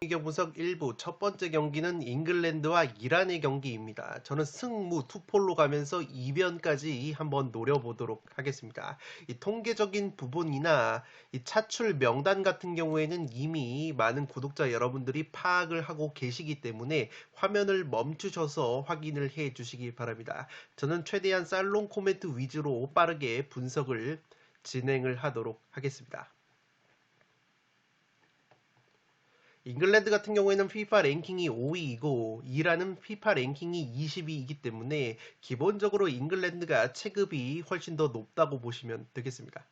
경기 분석 1부 첫 번째 경기는 잉글랜드와 이란의 경기입니다. 저는 승무 투폴로 가면서 이변까지 한번 노려보도록 하겠습니다. 이 통계적인 부분이나 이 차출 명단 같은 경우에는 이미 많은 구독자 여러분들이 파악을 하고 계시기 때문에 화면을 멈추셔서 확인을 해 주시기 바랍니다. 저는 최대한 살롱 코멘트 위주로 빠르게 분석을 진행을 하도록 하겠습니다. 잉글랜드 같은 경우에는 FIFA 랭킹이 5위이고 이란은 FIFA 랭킹이 20위이기 때문에 기본적으로 잉글랜드가 체급이 훨씬 더 높다고 보시면 되겠습니다.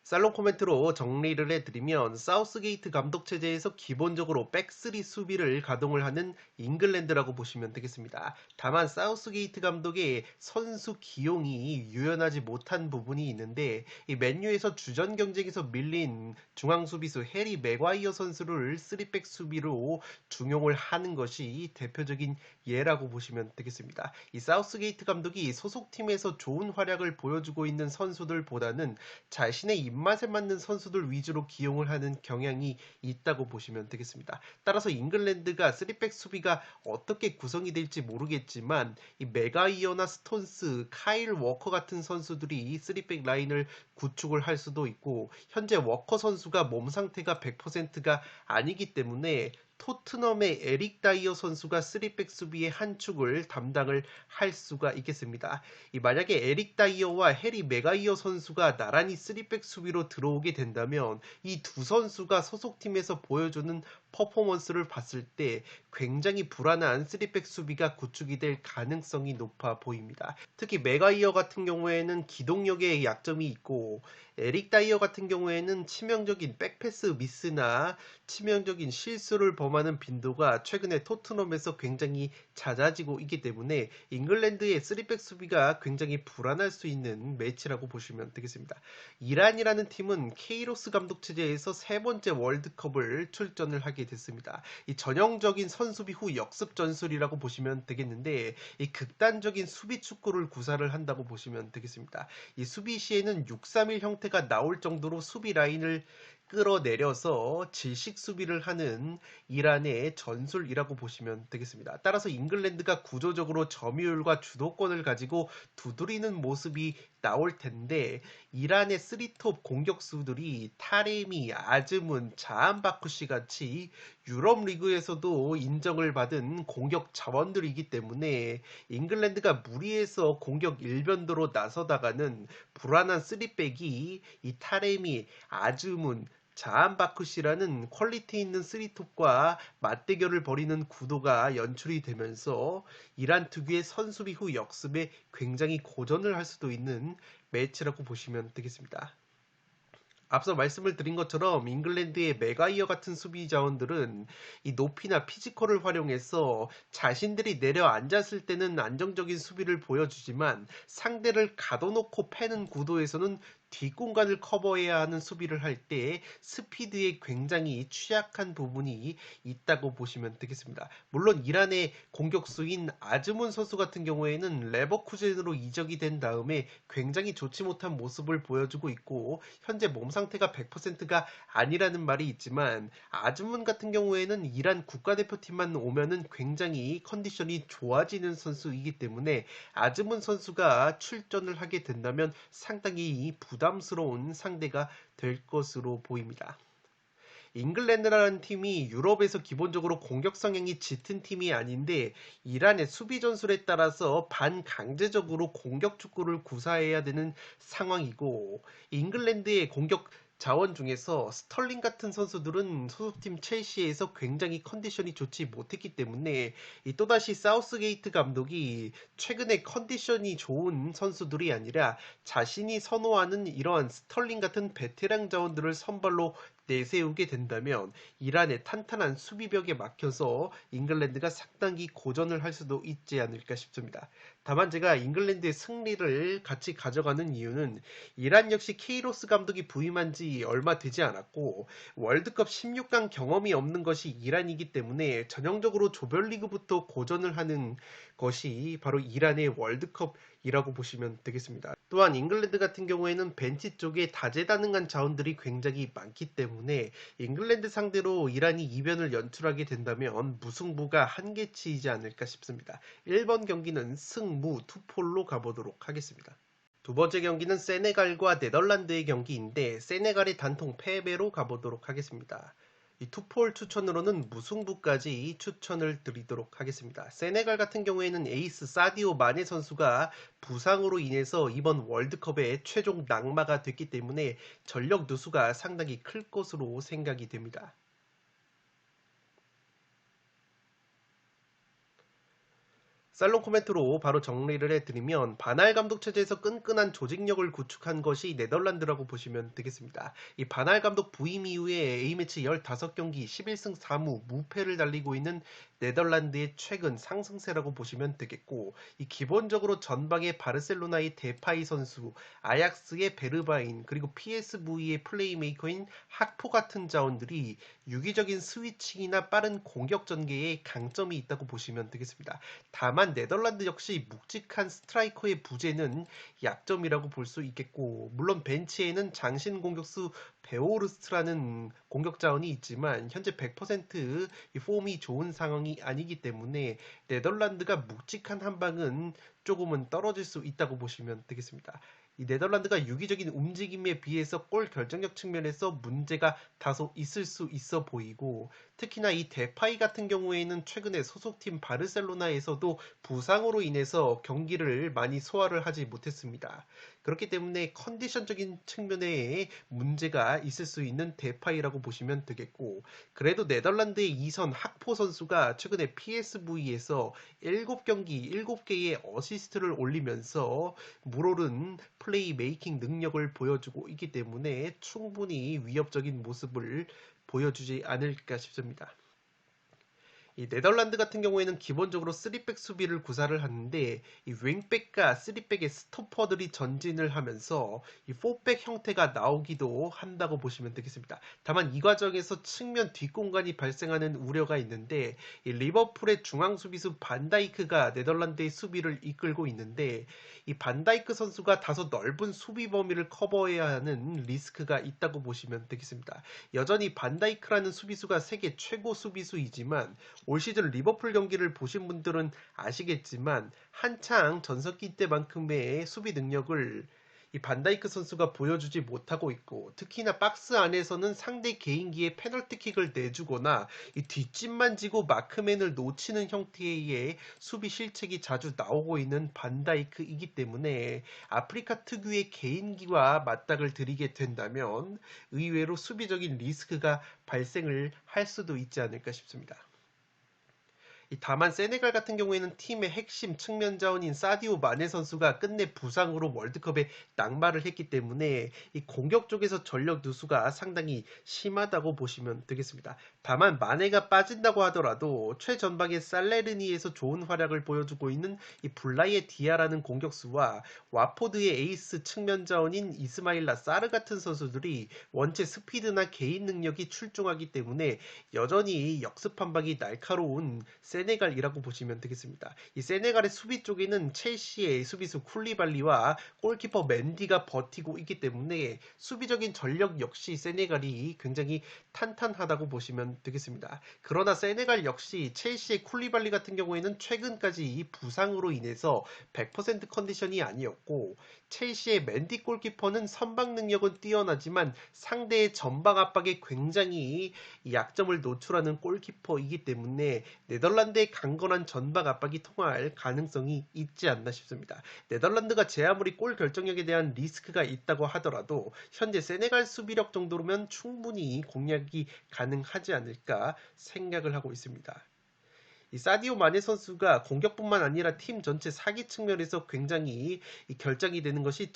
살롱 코멘트로 정리를 해드리면 사우스게이트 감독 체제에서 기본적으로 백스리 수비를 가동을 하는 잉글랜드라고 보시면 되겠습니다. 다만 사우스게이트 감독의 선수 기용이 유연하지 못한 부분이 있는데 이 맨유에서 주전 경쟁에서 밀린 중앙 수비수 해리 맥과이어 선수를 3백 수비로 중용을 하는 것이 대표적인 예라고 보시면 되겠습니다. 이 사우스게이트 감독이 소속팀에서 좋은 활약을 보여주고 있는 선수들보다는 자신의 입맛에 맞는 선수들 위주로 기용을 하는 경향이 있다고 보시면 되겠습니다. 따라서 잉글랜드가 3백 수비가 어떻게 구성이 될지 모르겠지만 이 맥과이어나 스톤스, 카일 워커 같은 선수들이 3백 라인을 구축을 할 수도 있고 현재 워커 선수가 몸 상태가 100%가 아니기 때문에 토트넘의 에릭 다이어 선수가 3백 수비의 한 축을 담당을 할 수가 있겠습니다. 만약에 에릭 다이어와 해리 맥과이어 선수가 나란히 3백 수비로 들어오게 된다면 이 두 선수가 소속팀에서 보여주는 퍼포먼스를 봤을 때 굉장히 불안한 3백 수비가 구축이 될 가능성이 높아 보입니다. 특히 맥과이어 같은 경우에는 기동력에 약점이 있고 에릭 다이어 같은 경우에는 치명적인 백패스 미스나 치명적인 실수를 범하는 빈도가 최근에 토트넘에서 굉장히 잦아지고 있기 때문에 잉글랜드의 3백 수비가 굉장히 불안할 수 있는 매치라고 보시면 되겠습니다. 이란이라는 팀은 케이로스 감독 체제에서 세 번째 월드컵을 출전을 하게 됐습니다. 이 전형적인 선수비 후 역습 전술이라고 보시면 되겠는데 이 극단적인 수비 축구를 구사를 한다고 보시면 되겠습니다. 이 수비 시에는 6-3-1 형태가 나올 정도로 수비 라인을 끌어내려서 질식 수비를 하는 이란의 전술이라고 보시면 되겠습니다. 따라서 잉글랜드가 구조적으로 점유율과 주도권을 가지고 두드리는 모습이 나올 텐데 이란의 3톱 공격수들이 타레미, 아즈문, 자한바쿠시 같이 유럽 리그에서도 인정을 받은 공격 자원들이기 때문에 잉글랜드가 무리해서 공격 일변도로 나서다가는 불안한 3백이 이 타레미, 아즈문, 자한바쿠시라는 퀄리티 있는 3톱과 맞대결을 벌이는 구도가 연출이 되면서 이란 특유의 선수비 후 역습에 굉장히 고전을 할 수도 있는 매치라고 보시면 되겠습니다. 앞서 말씀을 드린 것처럼 잉글랜드의 맥과이어 같은 수비 자원들은 이 높이나 피지컬을 활용해서 자신들이 내려앉았을 때는 안정적인 수비를 보여주지만 상대를 가둬놓고 패는 구도에서는 뒷공간을 커버해야 하는 수비를 할 때 스피드에 굉장히 취약한 부분이 있다고 보시면 되겠습니다. 물론 이란의 공격수인 아즈문 선수 같은 경우에는 레버쿠젠으로 이적이 된 다음에 굉장히 좋지 못한 모습을 보여주고 있고 현재 몸 상태가 100%가 아니라는 말이 있지만 아즈문 같은 경우에는 이란 국가대표팀만 오면은 굉장히 컨디션이 좋아지는 선수이기 때문에 아즈문 선수가 출전을 하게 된다면 상당히 부담스러운 상대가 될 것으로 보입니다. 잉글랜드라는 팀이 유럽에서 기본적으로 공격 성향이 짙은 팀이 아닌데 이란의 수비 전술에 따라서 반강제적으로 공격 축구를 구사해야 되는 상황이고 잉글랜드의 공격 자원 중에서 스털링 같은 선수들은 소속팀 첼시에서 굉장히 컨디션이 좋지 못했기 때문에 또다시 사우스게이트 감독이 최근에 컨디션이 좋은 선수들이 아니라 자신이 선호하는 이러한 스털링 같은 베테랑 자원들을 선발로 내세우게 된다면 이란의 탄탄한 수비벽에 막혀서 잉글랜드가 상당히 고전을 할 수도 있지 않을까 싶습니다. 다만 제가 잉글랜드의 승리를 같이 가져가는 이유는 이란 역시 케이로스 감독이 부임한 지 얼마 되지 않았고 월드컵 16강 경험이 없는 것이 이란이기 때문에 전형적으로 조별리그부터 고전을 하는 것이 바로 이란의 월드컵이라고 보시면 되겠습니다. 또한 잉글랜드 같은 경우에는 벤치 쪽에 다재다능한 자원들이 굉장히 많기 때문에 잉글랜드 상대로 이란이 이변을 연출하게 된다면 무승부가 한계치이지 않을까 싶습니다. 1번 경기는 승무 투폴로 가보도록 하겠습니다. 두 번째 경기는 세네갈과 네덜란드의 경기인데 세네갈의 단통 패배로 가보도록 하겠습니다. 이 투폴 추천으로는 무승부까지 추천을 드리도록 하겠습니다. 세네갈 같은 경우에는 에이스 사디오 마네 선수가 부상으로 인해서 이번 월드컵의 최종 낙마가 됐기 때문에 전력 누수가 상당히 클 것으로 생각이 됩니다. 살롱 코멘트로 바로 정리를 해드리면 바날 감독 체제에서 끈끈한 조직력을 구축한 것이 네덜란드라고 보시면 되겠습니다. 이 바날 감독 부임 이후에 A매치 15경기 11승 4무 무패를 달리고 있는 네덜란드의 최근 상승세라고 보시면 되겠고 이 기본적으로 전방에 바르셀로나의 데파이 선수, 아약스의 베르바인 그리고 PSV의 플레이메이커인 학포 같은 자원들이 유기적인 스위칭이나 빠른 공격 전개에 강점이 있다고 보시면 되겠습니다. 다만 네덜란드 역시 묵직한 스트라이커의 부재는 약점이라고 볼 수 있겠고 물론 벤치에는 장신 공격수 베오르스트라는 공격 자원이 있지만 현재 100% 폼이 좋은 상황이 아니기 때문에 네덜란드가 묵직한 한 방은 조금은 떨어질 수 있다고 보시면 되겠습니다. 이 네덜란드가 유기적인 움직임에 비해서 골 결정력 측면에서 문제가 다소 있을 수 있어 보이고 특히나 이 데파이 같은 경우에는 최근에 소속팀 바르셀로나에서도 부상으로 인해서 경기를 많이 소화를 하지 못했습니다. 그렇기 때문에 컨디션적인 측면에 문제가 있을 수 있는 데파이라고 보시면 되겠고 그래도 네덜란드의 이선 학포 선수가 최근에 PSV에서 7경기 7개의 어시스트를 올리면서 물오른 플레이 메이킹 능력을 보여주고 있기 때문에 충분히 위협적인 모습을 보여주지 않을까 싶습니다. 이 네덜란드 같은 경우에는 기본적으로 3백 수비를 구사를 하는데 이 윙백과 3백의 스토퍼들이 전진을 하면서 이 4백 형태가 나오기도 한다고 보시면 되겠습니다. 다만 이 과정에서 측면 뒷공간이 발생하는 우려가 있는데 이 리버풀의 중앙 수비수 반다이크가 네덜란드의 수비를 이끌고 있는데 이 반다이크 선수가 다소 넓은 수비 범위를 커버해야 하는 리스크가 있다고 보시면 되겠습니다. 여전히 반다이크라는 수비수가 세계 최고 수비수이지만 올 시즌 리버풀 경기를 보신 분들은 아시겠지만 한창 전성기 때만큼의 수비 능력을 이 반다이크 선수가 보여주지 못하고 있고 특히나 박스 안에서는 상대 개인기에 페널티킥을 내주거나 이 뒷짐만 지고 마크맨을 놓치는 형태의 수비 실책이 자주 나오고 있는 반다이크이기 때문에 아프리카 특유의 개인기와 맞닥을 들이게 된다면 의외로 수비적인 리스크가 발생을 할 수도 있지 않을까 싶습니다. 다만 세네갈 같은 경우에는 팀의 핵심 측면 자원인 사디오 마네 선수가 끝내 부상으로 월드컵에 낙마를 했기 때문에 이 공격 쪽에서 전력 누수가 상당히 심하다고 보시면 되겠습니다. 다만 마네가 빠진다고 하더라도 최전방의 살레르니에서 좋은 활약을 보여주고 있는 이 블라이의 디아라는 공격수와 와포드의 에이스 측면 자원인 이스마일라 사르 같은 선수들이 원체 스피드나 개인 능력이 출중하기 때문에 여전히 역습 한 방이 날카로운 세네갈이라고 보시면 되겠습니다. 이 세네갈의 수비 쪽에는 첼시의 수비수 쿨리발리와 골키퍼 맨디가 버티고 있기 때문에 수비적인 전력 역시 세네갈이 굉장히 탄탄하다고 보시면 되겠습니다. 그러나 세네갈 역시 첼시의 쿨리발리 같은 경우에는 최근까지 부상으로 인해서 100% 컨디션이 아니었고 첼시의 맨디 골키퍼는 선방 능력은 뛰어나지만 상대의 전방 압박에 굉장히 약점을 노출하는 골키퍼이기 때문에 네덜란드의 강건한 전방 압박이 통할 가능성이 있지 않나 싶습니다. 네덜란드가 제 아무리 골 결정력에 대한 리스크가 있다고 하더라도 현재 세네갈 수비력 정도로면 충분히 공략이 가능하지 않을까 생각을 하고 있습니다. 이 사디오 마네 선수가 공격뿐만 아니라 팀 전체 사기 측면에서 굉장히 이 결정이 되는 것이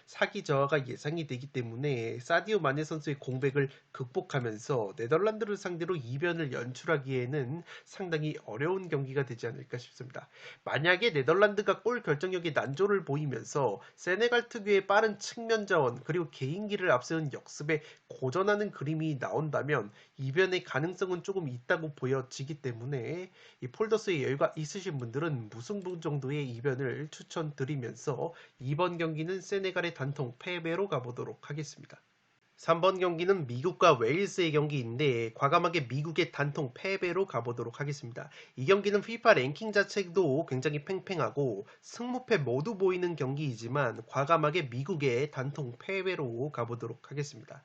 사기 저하가 예상이 되기 때문에 사디오 마네 선수의 공백을 극복하면서 네덜란드를 상대로 이변을 연출하기에는 상당히 어려운 경기가 되지 않을까 싶습니다. 만약에 네덜란드가 골 결정력에 난조를 보이면서 세네갈 특유의 빠른 측면 자원 그리고 개인기를 앞세운 역습에 고전하는 그림이 나온다면 이변의 가능성은 조금 있다고 보여지기 때문에 이 폴더스의 여유가 있으신 분들은 무승부 정도의 이변을 추천드리면서 이번 경기는 세네갈의 단통 패배로 가보도록 하겠습니다. 3번 경기는 미국과 웨일스의 경기인데 과감하게 미국의 단통 패배로 가보도록 하겠습니다. 이 경기는 FIFA 랭킹 자체도 굉장히 팽팽하고 승무패 모두 보이는 경기이지만 과감하게 미국의 단통 패배로 가보도록 하겠습니다.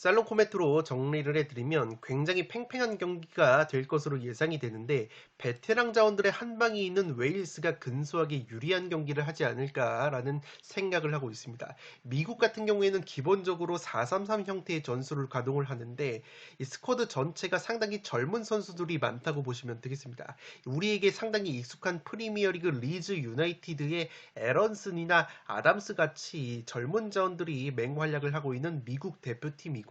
살롱 코멘트로 정리를 해드리면 굉장히 팽팽한 경기가 될 것으로 예상이 되는데 베테랑 자원들의 한방이 있는 웨일스가 근소하게 유리한 경기를 하지 않을까라는 생각을 하고 있습니다. 미국 같은 경우에는 기본적으로 4-3-3 형태의 전술을 가동을 하는데 이 스쿼드 전체가 상당히 젊은 선수들이 많다고 보시면 되겠습니다. 우리에게 상당히 익숙한 프리미어리그 리즈 유나이티드의 에런슨이나 아담스 같이 젊은 자원들이 맹활약을 하고 있는 미국 대표팀이고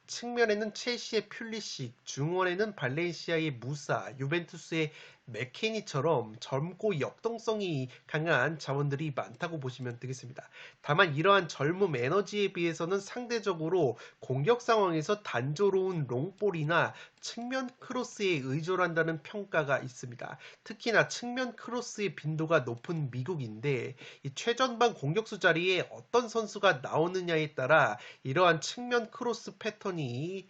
측면에는 첼시의 퓰리식, 중원에는 발렌시아의 무사, 유벤투스의 맥케니처럼 젊고 역동성이 강한 자원들이 많다고 보시면 되겠습니다. 다만 이러한 젊음 에너지에 비해서는 상대적으로 공격 상황에서 단조로운 롱볼이나 측면 크로스에 의존한다는 평가가 있습니다. 특히나 측면 크로스의 빈도가 높은 미국인데 이 최전방 공격수 자리에 어떤 선수가 나오느냐에 따라 이러한 측면 크로스 패턴이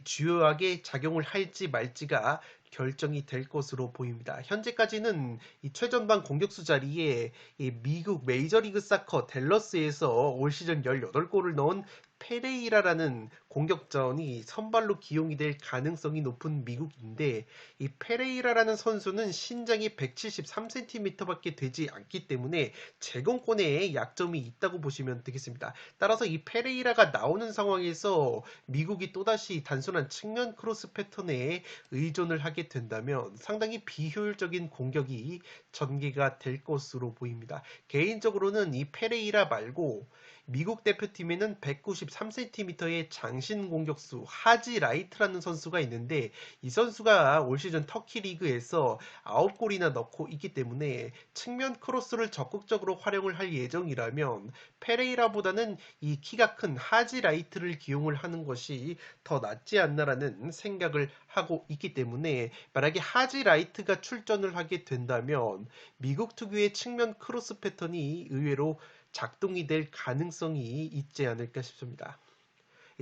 주요하게 작용을 할지 말지가 결정이 될 것으로 보입니다. 현재까지는 이 최전방 공격수 자리에 이 미국 메이저리그 사커 댈러스에서 올 시즌 18골을 넣은 페레이라라는 공격자원이 선발로 기용이 될 가능성이 높은 미국인데 이 페레이라라는 선수는 신장이 173cm밖에 되지 않기 때문에 제공권에 약점이 있다고 보시면 되겠습니다. 따라서 이 페레이라가 나오는 상황에서 미국이 또다시 단순한 측면 크로스 패턴에 의존을 하게 된다면 상당히 비효율적인 공격이 전개가 될 것으로 보입니다. 개인적으로는 이 페레이라 말고 미국 대표팀에는 193cm의 장신 공격수 하지 라이트라는 선수가 있는데 이 선수가 올 시즌 터키 리그에서 9골이나 넣고 있기 때문에 측면 크로스를 적극적으로 활용을 할 예정이라면 페레이라보다는 이 키가 큰 하지 라이트를 기용을 하는 것이 더 낫지 않나라는 생각을 하고 있기 때문에 만약에 하지 라이트가 출전을 하게 된다면 미국 특유의 측면 크로스 패턴이 의외로 작동이 될 가능성이 있지 않을까 싶습니다.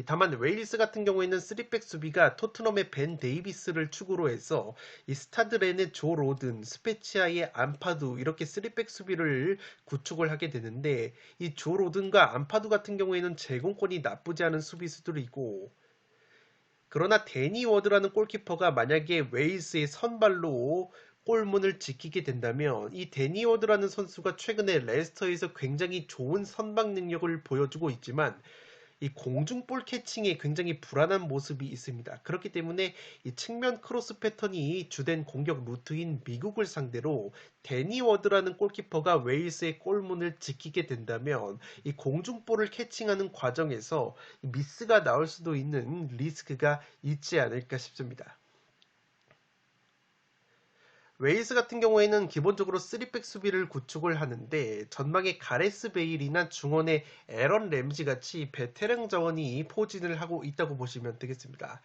다만 웨일스 같은 경우에는 3백 수비가 토트넘의 벤 데이비스를 축으로 해서 이 스타드렌의 조 로든, 스페치아의 안파두 이렇게 3백 수비를 구축을 하게 되는데 이 조 로든과 안파두 같은 경우에는 제공권이 나쁘지 않은 수비수들이고 그러나 데니 워드라는 골키퍼가 만약에 웨일스의 선발로 골문을 지키게 된다면 이 데니 워드라는 선수가 최근에 레스터에서 굉장히 좋은 선방 능력을 보여주고 있지만 이 공중볼 캐칭에 굉장히 불안한 모습이 있습니다. 그렇기 때문에 이 측면 크로스 패턴이 주된 공격 루트인 미국을 상대로 데니 워드라는 골키퍼가 웨일스의 골문을 지키게 된다면 이 공중볼을 캐칭하는 과정에서 미스가 나올 수도 있는 리스크가 있지 않을까 싶습니다. 웨일스 같은 경우에는 기본적으로 3백 수비를 구축을 하는데 전방에 가레스 베일이나 중원의 에런 램지 같이 베테랑 자원이 포진을 하고 있다고 보시면 되겠습니다.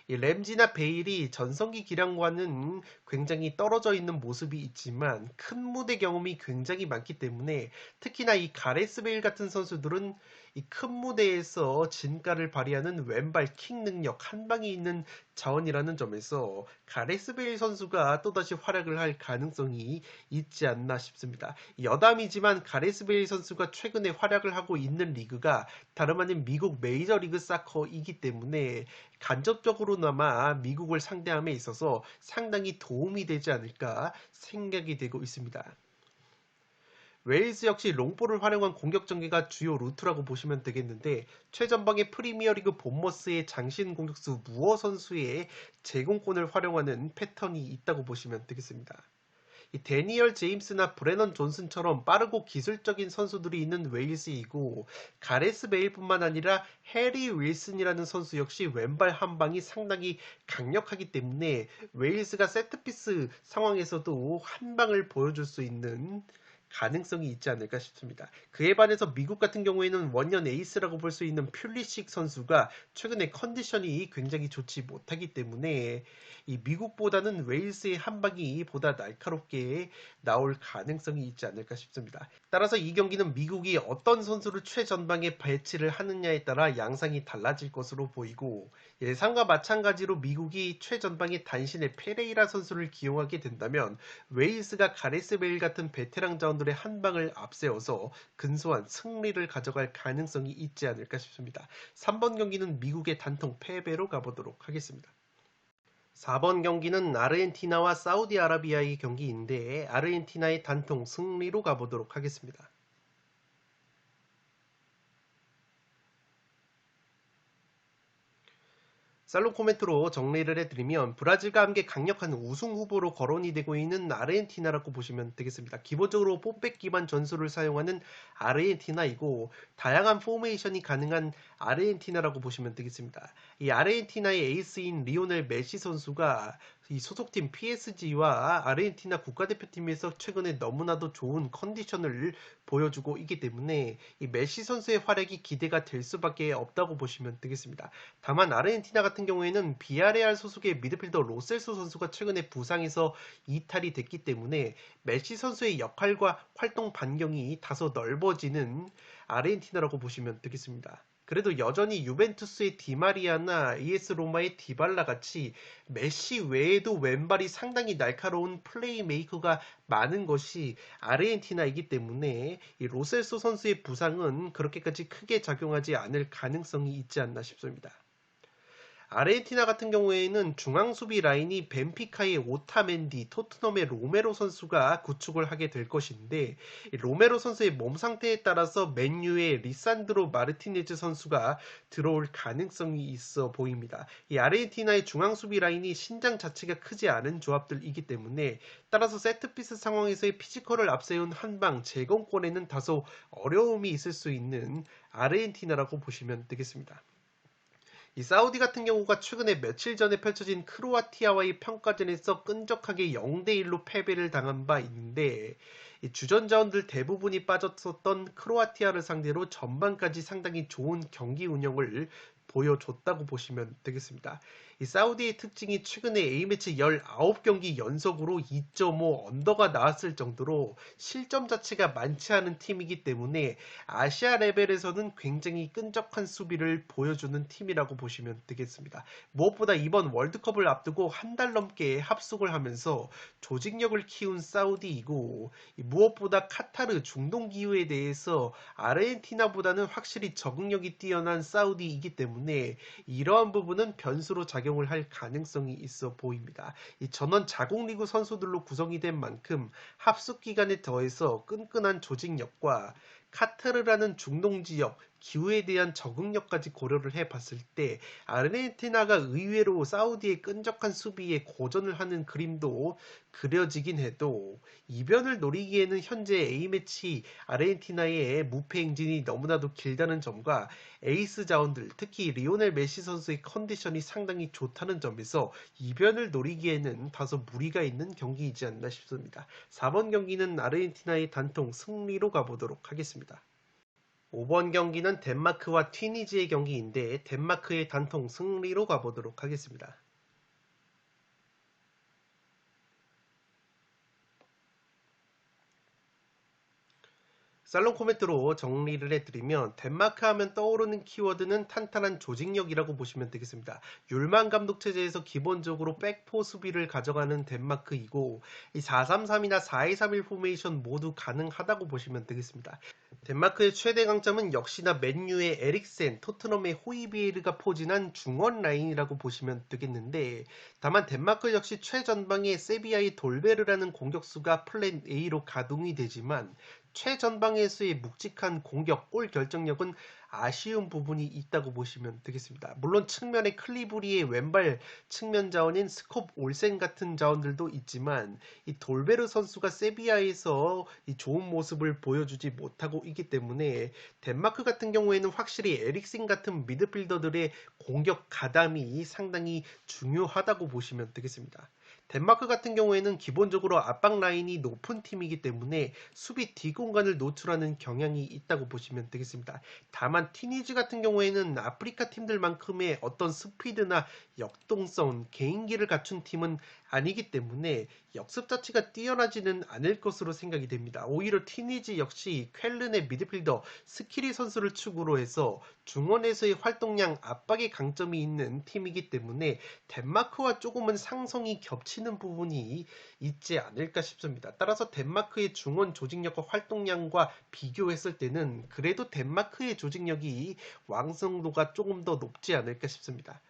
이 램지나 베일이 전성기 기량과는 굉장히 떨어져 있는 모습이 있지만 큰 무대 경험이 굉장히 많기 때문에 특히나 이 가레스 베일 같은 선수들은 이 큰 무대에서 진가를 발휘하는 왼발 킥 능력 한 방이 있는 자원이라는 점에서 가레스 베일 선수가 또다시 활약을 할 가능성이 있지 않나 싶습니다. 여담이지만 가레스 베일 선수가 최근에 활약을 하고 있는 리그가 다름 아닌 미국 메이저리그 사커이기 때문에 간접적으로나마 미국을 상대함에 있어서 상당히 도움이 되지 않을까 생각이 되고 있습니다. 웨일스 역시 롱볼을 활용한 공격 전개가 주요 루트라고 보시면 되겠는데 최전방의 프리미어리그 본머스의 장신 공격수 무어 선수의 제공권을 활용하는 패턴이 있다고 보시면 되겠습니다. 이 데니얼 제임스나 브레넌 존슨처럼 빠르고 기술적인 선수들이 있는 웨일스이고 가레스 베일뿐만 아니라 해리 윌슨이라는 선수 역시 왼발 한 방이 상당히 강력하기 때문에 웨일스가 세트피스 상황에서도 한 방을 보여줄 수 있는 가능성이 있지 않을까 싶습니다. 그에 반해서 미국 같은 경우에는 원년 에이스라고 볼 수 있는 퓰리식 선수가 최근에 컨디션이 굉장히 좋지 못하기 때문에 이 미국보다는 웨일스의 한 방이 보다 날카롭게 나올 가능성이 있지 않을까 싶습니다. 따라서 이 경기는 미국이 어떤 선수를 최전방에 배치를 하느냐에 따라 양상이 달라질 것으로 보이고 예상과 마찬가지로 미국이 최전방에 단신의 페레이라 선수를 기용하게 된다면 웨일스가 가레스 베일 같은 베테랑 자원들의 한 방을 앞세워서 근소한 승리를 가져갈 가능성이 있지 않을까 싶습니다. 3번 경기는 미국의 단통 패배로 가보도록 하겠습니다. 4번 경기는 아르헨티나와 사우디아라비아의 경기인데 아르헨티나의 단통 승리로 가보도록 하겠습니다. 살롱 코멘트로 정리를 해드리면 브라질과 함께 강력한 우승 후보로 거론이 되고 있는 아르헨티나라고 보시면 되겠습니다. 기본적으로 포백 기반 전술을 사용하는 아르헨티나이고 다양한 포메이션이 가능한 아르헨티나라고 보시면 되겠습니다. 이 아르헨티나의 에이스인 리오넬 메시 선수가 이 소속팀 PSG와 아르헨티나 국가대표팀에서 최근에 너무나도 좋은 컨디션을 보여주고 있기 때문에 이 메시 선수의 활약이 기대가 될 수밖에 없다고 보시면 되겠습니다. 다만 아르헨티나 같은 경우에는 비아레알 소속의 미드필더 로셀소 선수가 최근에 부상에서 이탈이 됐기 때문에 메시 선수의 역할과 활동 반경이 다소 넓어지는 아르헨티나라고 보시면 되겠습니다. 그래도 여전히 유벤투스의 디마리아나 AS 로마의 디발라 같이 메시 외에도 왼발이 상당히 날카로운 플레이메이커가 많은 것이 아르헨티나이기 때문에 이 로셀소 선수의 부상은 그렇게까지 크게 작용하지 않을 가능성이 있지 않나 싶습니다. 아르헨티나 같은 경우에는 중앙 수비 라인이 벤피카의 오타멘디, 토트넘의 로메로 선수가 구축을 하게 될 것인데 로메로 선수의 몸 상태에 따라서 맨유의 리산드로 마르티네즈 선수가 들어올 가능성이 있어 보입니다. 이 아르헨티나의 중앙 수비 라인이 신장 자체가 크지 않은 조합들이기 때문에 따라서 세트피스 상황에서의 피지컬을 앞세운 한방 제공권에는 다소 어려움이 있을 수 있는 아르헨티나라고 보시면 되겠습니다. 이 사우디 같은 경우가 최근에 며칠 전에 펼쳐진 크로아티아와의 평가전에서 끈적하게 0대1로 패배를 당한 바 있는데 이 주전 자원들 대부분이 빠졌었던 크로아티아를 상대로 전반까지 상당히 좋은 경기 운영을 보여줬다고 보시면 되겠습니다. 이 사우디의 특징이 최근에 A매치 19경기 연속으로 2.5 언더가 나왔을 정도로 실점 자체가 많지 않은 팀이기 때문에 아시아 레벨에서는 굉장히 끈적한 수비를 보여주는 팀이라고 보시면 되겠습니다. 무엇보다 이번 월드컵을 앞두고 한 달 넘게 합숙을 하면서 조직력을 키운 사우디이고 무엇보다 카타르 중동 기후에 대해서 아르헨티나보다는 확실히 적응력이 뛰어난 사우디이기 때문에 이러한 부분은 변수로 작용을 할 가능성이 있어 보입니다. 이 전원 자국리그 선수들로 구성이 된 만큼 합숙 기간에 더해서 끈끈한 조직력과 카타르라는 중동 지역 기후에 대한 적응력까지 고려를 해봤을 때 아르헨티나가 의외로 사우디의 끈적한 수비에 고전을 하는 그림도 그려지긴 해도 이변을 노리기에는 현재 A매치 아르헨티나의 무패 행진이 너무나도 길다는 점과 에이스 자원들 특히 리오넬 메시 선수의 컨디션이 상당히 좋다는 점에서 이변을 노리기에는 다소 무리가 있는 경기이지 않나 싶습니다. 4번 경기는 아르헨티나의 단통 승리로 가보도록 하겠습니다. 5번 경기는 덴마크와 튀니지의 경기인데 덴마크의 단통 승리로 가보도록 하겠습니다. 살롱 코멘트로 정리를 해드리면 덴마크 하면 떠오르는 키워드는 탄탄한 조직력이라고 보시면 되겠습니다. 율만 감독 체제에서 기본적으로 백포 수비를 가져가는 덴마크이고 이 4-3-3이나 4-2-3-1 포메이션 모두 가능하다고 보시면 되겠습니다. 덴마크의 최대 강점은 역시나 맨유의 에릭센, 토트넘의 호이비에르가 포진한 중원 라인이라고 보시면 되겠는데 다만 덴마크 역시 최전방에 세비야의 돌베르라는 공격수가 플랜 A로 가동이 되지만 최전방에서의 묵직한 공격, 골 결정력은 아쉬운 부분이 있다고 보시면 되겠습니다. 물론 측면에 클리브리의 왼발 측면 자원인 스콥 올센 같은 자원들도 있지만 이 돌베르 선수가 세비야에서 이 좋은 모습을 보여주지 못하고 있기 때문에 덴마크 같은 경우에는 확실히 에릭슨 같은 미드필더들의 공격 가담이 상당히 중요하다고 보시면 되겠습니다. 덴마크 같은 경우에는 기본적으로 압박 라인이 높은 팀이기 때문에 수비 D 공간을 노출하는 경향이 있다고 보시면 되겠습니다. 다만 티니지 같은 경우에는 아프리카 팀들만큼의 어떤 스피드나 역동성, 개인기를 갖춘 팀은 아니기 때문에 역습 자체가 뛰어나지는 않을 것으로 생각이 됩니다. 오히려 티니지 역시 쾰른의 미드필더 스키리 선수를 축으로 해서 중원에서의 활동량 압박의 강점이 있는 팀이기 때문에 덴마크와 조금은 상성이 겹치는 부분이 있지 않을까 싶습니다. 따라서 덴마크의 중원 조직력과 활동량과 비교했을 때는 그래도 덴마크의 조직력이 완성도가 조금 더 높지 않을까 싶습니다.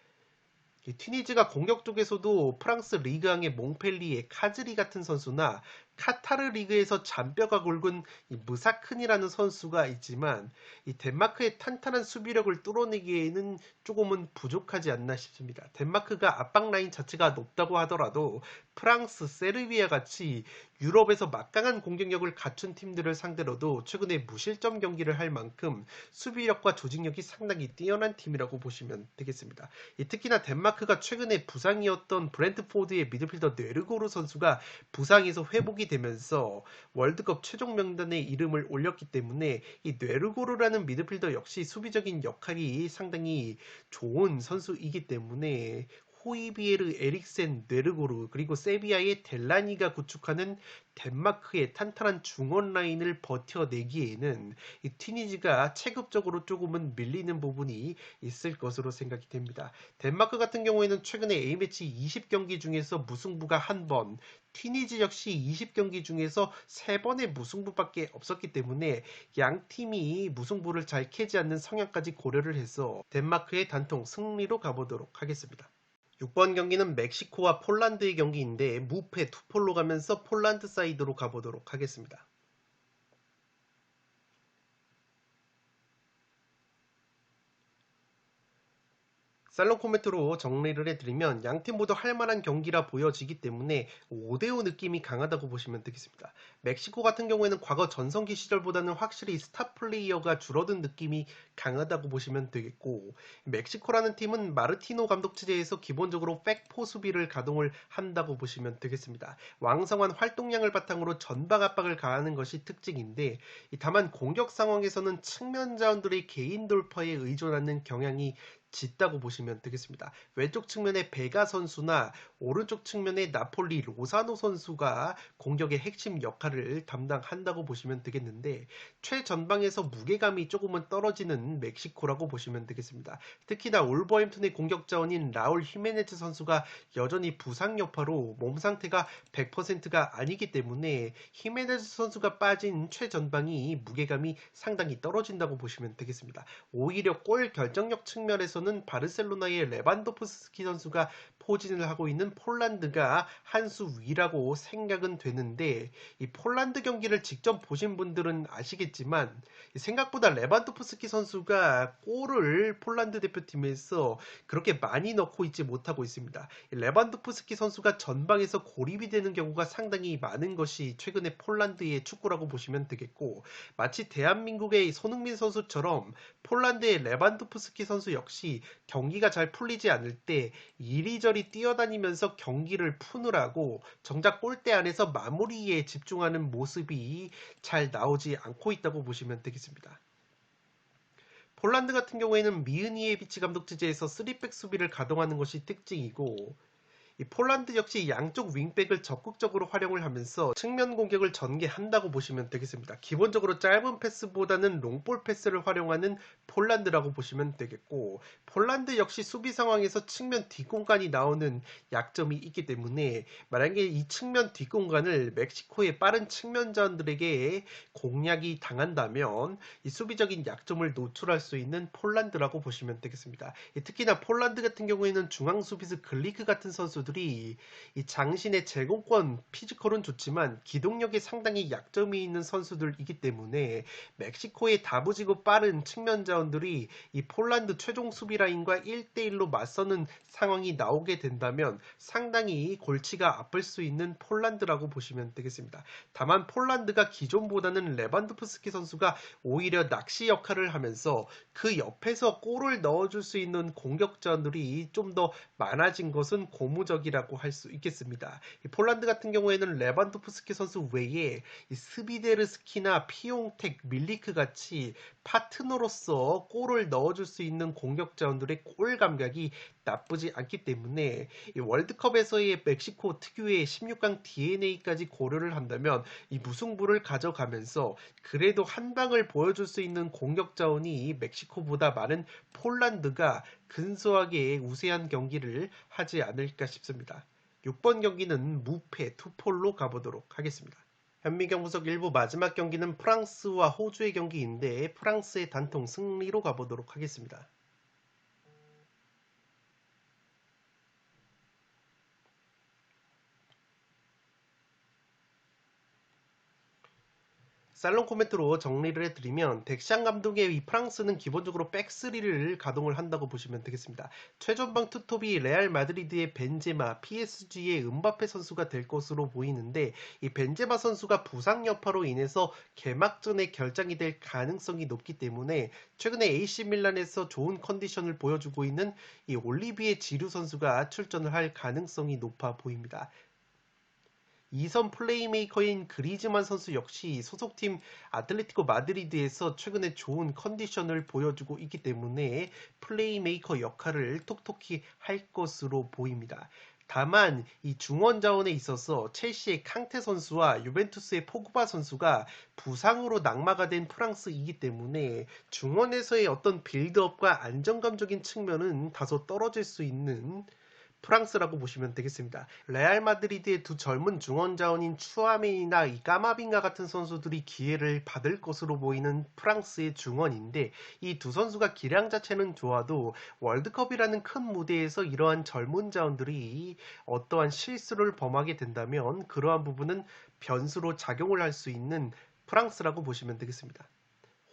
튀니지가 공격 쪽에서도 프랑스 리그왕의 몽펠리에 카즈리 같은 선수나 카타르 리그에서 잔뼈가 굵은 무사큰이라는 선수가 있지만 이 덴마크의 탄탄한 수비력을 뚫어내기에는 조금은 부족하지 않나 싶습니다. 덴마크가 압박 라인 자체가 높다고 하더라도 프랑스, 세르비아 같이 유럽에서 막강한 공격력을 갖춘 팀들을 상대로도 최근에 무실점 경기를 할 만큼 수비력과 조직력이 상당히 뛰어난 팀이라고 보시면 되겠습니다. 특히나 덴마크가 최근에 부상이었던 브렌트포드의 미드필더 뇌르고르 선수가 부상에서 회복이 되면서 월드컵 최종 명단에 이름을 올렸기 때문에 이 뇌르고르라는 미드필더 역시 수비적인 역할이 상당히 좋은 선수이기 때문에 호이비에르, 에릭센, 뇌르고르 그리고 세비야의 델라니가 구축하는 덴마크의 탄탄한 중원 라인을 버텨내기에는 이 튀니지가 체급적으로 조금은 밀리는 부분이 있을 것으로 생각이 됩니다. 덴마크 같은 경우에는 최근에 A매치 20경기 중에서 무승부가 한 번, 튀니지 역시 20경기 중에서 3번의 무승부밖에 없었기 때문에 양 팀이 무승부를 잘 캐지 않는 성향까지 고려를 해서 덴마크의 단통 승리로 가보도록 하겠습니다. 6번 경기는 멕시코와 폴란드의 경기인데 무패 투폴로 가면서 폴란드 사이드로 가보도록 하겠습니다. 살롱 코멘트로 정리를 해드리면 양팀 모두 할만한 경기라 보여지기 때문에 5대5 느낌이 강하다고 보시면 되겠습니다. 멕시코 같은 경우에는 과거 전성기 시절보다는 확실히 스타 플레이어가 줄어든 느낌이 강하다고 보시면 되겠고 멕시코라는 팀은 마르티노 감독 체제에서 기본적으로 백포 수비를 가동을 한다고 보시면 되겠습니다. 왕성한 활동량을 바탕으로 전방 압박을 가하는 것이 특징인데 다만 공격 상황에서는 측면 자원들의 개인 돌파에 의존하는 경향이 짙다고 보시면 되겠습니다. 왼쪽 측면에 베가 선수나 오른쪽 측면에 나폴리 로사노 선수가 공격의 핵심 역할을 담당한다고 보시면 되겠는데 최전방에서 무게감이 조금은 떨어지는 멕시코라고 보시면 되겠습니다. 특히나 올버햄튼의 공격 자원인 라울 히메네즈 선수가 여전히 부상 여파로 몸 상태가 100%가 아니기 때문에 히메네즈 선수가 빠진 최전방이 무게감이 상당히 떨어진다고 보시면 되겠습니다. 오히려 골 결정력 측면에서 는 바르셀로나의 레반도프스키 선수가 포진을 하고 있는 폴란드가 한 수 위라고 생각은 되는데 이 폴란드 경기를 직접 보신 분들은 아시겠지만 생각보다 레반도프스키 선수가 골을 폴란드 대표팀에서 그렇게 많이 넣고 있지 못하고 있습니다. 레반도프스키 선수가 전방에서 고립이 되는 경우가 상당히 많은 것이 최근의 폴란드의 축구라고 보시면 되겠고 마치 대한민국의 손흥민 선수처럼 폴란드의 레반도프스키 선수 역시 경기가 잘 풀리지 않을 때 이리저리 뛰어다니면서 경기를 푸느라고 정작 골대 안에서 마무리에 집중하는 모습이 잘 나오지 않고 있다고 보시면 되겠습니다. 폴란드 같은 경우에는 미흐니에비치 감독 체제에서 3백 수비를 가동하는 것이 특징이고 이 폴란드 역시 양쪽 윙백을 적극적으로 활용을 하면서 측면 공격을 전개한다고 보시면 되겠습니다. 기본적으로 짧은 패스보다는 롱볼 패스를 활용하는 폴란드라고 보시면 되겠고 폴란드 역시 수비 상황에서 측면 뒷공간이 나오는 약점이 있기 때문에 만약에 이 측면 뒷공간을 멕시코의 빠른 측면전들에게 공략이 당한다면 이 수비적인 약점을 노출할 수 있는 폴란드라고 보시면 되겠습니다. 특히나 폴란드 같은 경우에는 중앙 수비수 글리크 같은 선수들 선수들이 이 장신의 제공권, 피지컬은 좋지만 기동력에 상당히 약점이 있는 선수들이기 때문에 멕시코의 다부지고 빠른 측면 자원들이 이 폴란드 최종 수비 라인과 1대1로 맞서는 상황이 나오게 된다면 상당히 골치가 아플 수 있는 폴란드라고 보시면 되겠습니다. 다만 폴란드가 기존보다는 레반도프스키 선수가 오히려 낚시 역할을 하면서 그 옆에서 골을 넣어줄 수 있는 공격자들이 좀 더 많아진 것은 고무적이라고 할 수 있겠습니다. 폴란드 같은 경우에는 레반도프스키 선수 외에 스비데르스키나 피용텍, 밀리크 같이 파트너로서 골을 넣어줄 수 있는 공격자들의 골 감각이 나쁘지 않기 때문에 이 월드컵에서의 멕시코 특유의 16강 DNA까지 고려를 한다면 이 무승부를 가져가면서 그래도 한 방을 보여줄 수 있는 공격 자원이 멕시코보다 많은 폴란드가 근소하게 우세한 경기를 하지 않을까 싶습니다. 6번 경기는 무패 투폴로 가보도록 하겠습니다. 현미경분석 1부 마지막 경기는 프랑스와 호주의 경기인데 프랑스의 단통 승리로 가보도록 하겠습니다. 살롱 코멘트로 정리를 해드리면 덱샹 감독의 이 프랑스는 기본적으로 백스리를 가동을 한다고 보시면 되겠습니다. 최전방 투톱이 레알 마드리드의 벤제마, PSG의 음바페 선수가 될 것으로 보이는데 이 벤제마 선수가 부상 여파로 인해서 개막전에 결장이 될 가능성이 높기 때문에 최근에 AC 밀란에서 좋은 컨디션을 보여주고 있는 이 올리비에 지루 선수가 출전을 할 가능성이 높아 보입니다. 2선 플레이메이커인 그리즈만 선수 역시 소속팀 아틀레티코 마드리드에서 최근에 좋은 컨디션을 보여주고 있기 때문에 플레이메이커 역할을 톡톡히 할 것으로 보입니다. 다만 이 중원 자원에 있어서 첼시의 캉테 선수와 유벤투스의 포그바 선수가 부상으로 낙마가 된 프랑스이기 때문에 중원에서의 어떤 빌드업과 안정감적인 측면은 다소 떨어질 수 있는 프랑스라고 보시면 되겠습니다. 레알 마드리드의 두 젊은 중원 자원인 추아메이나 이 까마빙가 같은 선수들이 기회를 받을 것으로 보이는 프랑스의 중원인데 이 두 선수가 기량 자체는 좋아도 월드컵이라는 큰 무대에서 이러한 젊은 자원들이 어떠한 실수를 범하게 된다면 그러한 부분은 변수로 작용을 할 수 있는 프랑스라고 보시면 되겠습니다.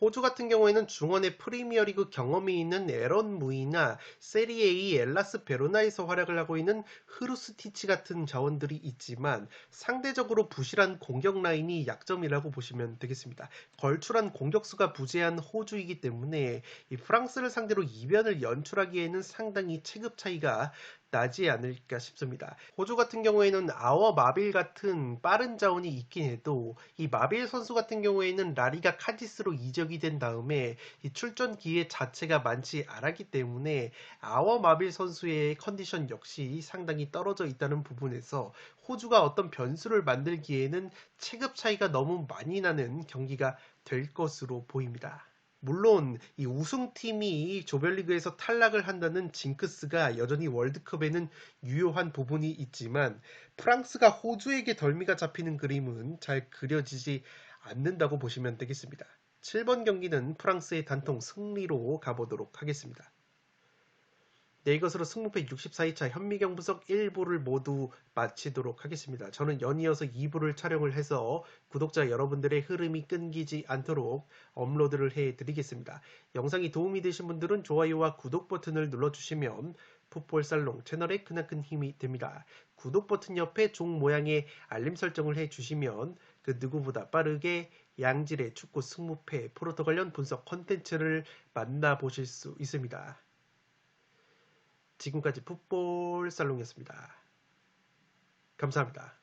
호주 같은 경우에는 중원의 프리미어리그 경험이 있는 에런 무이나 세리에이 엘라스 베로나에서 활약을 하고 있는 흐루스티치 같은 자원들이 있지만 상대적으로 부실한 공격 라인이 약점이라고 보시면 되겠습니다. 걸출한 공격수가 부재한 호주이기 때문에 이 프랑스를 상대로 이변을 연출하기에는 상당히 체급 차이가 나지 않을까 싶습니다. 호주 같은 경우에는 아워 마빌 같은 빠른 자원이 있긴 해도 이 마빌 선수 같은 경우에는 라리가 카디스로 이적이 된 다음에 이 출전 기회 자체가 많지 않았기 때문에 아워 마빌 선수의 컨디션 역시 상당히 떨어져 있다는 부분에서 호주가 어떤 변수를 만들기에는 체급 차이가 너무 많이 나는 경기가 될 것으로 보입니다. 물론 이 우승팀이 조별리그에서 탈락을 한다는 징크스가 여전히 월드컵에는 유효한 부분이 있지만 프랑스가 호주에게 덜미가 잡히는 그림은 잘 그려지지 않는다고 보시면 되겠습니다. 7번 경기는 프랑스의 단통 승리로 가보도록 하겠습니다. 네, 이것으로 승무패 64회차 현미경 분석 1부를 모두 마치도록 하겠습니다. 저는 연이어서 2부를 촬영을 해서 구독자 여러분들의 흐름이 끊기지 않도록 업로드를 해드리겠습니다. 영상이 도움이 되신 분들은 좋아요와 구독 버튼을 눌러주시면 풋볼살롱 채널에 크나큰 힘이 됩니다. 구독 버튼 옆에 종 모양의 알림 설정을 해주시면 그 누구보다 빠르게 양질의 축구 승무패 프로토 관련 분석 컨텐츠를 만나보실 수 있습니다. 지금까지 풋볼 살롱이었습니다. 감사합니다.